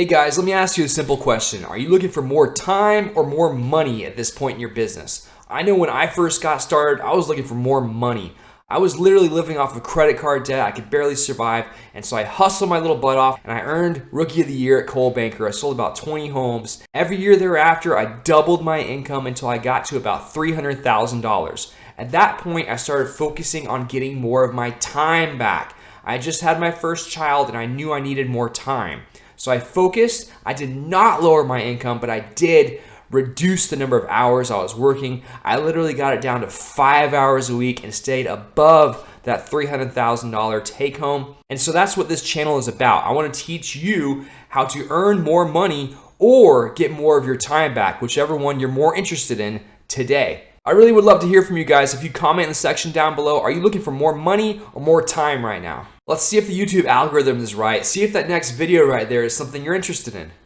Hey guys, let me ask you a simple question. Are you looking for more time or more money at this point in your business? I know when I first got started, I was looking for more money. I was literally living off of credit card debt. I could barely survive. And so I hustled my little butt off and I earned Rookie of the Year at Coldwell Banker. I sold about 20 homes. Every year thereafter, I doubled my income until I got to about $300,000. At that point, I started focusing on getting more of my time back. I just had my first child and I knew I needed more time. So I focused. I did not lower my income, but I did reduce the number of hours I was working. I literally got it down to 5 hours a week and stayed above that $300,000 take home. And so that's what this channel is about. I want to teach you how to earn more money or get more of your time back, whichever one you're more interested in today. I really would love to hear from you guys. If you comment in the section down below, are you looking for more money or more time right now? Let's see if the YouTube algorithm is right. See if that next video right there is something you're interested in.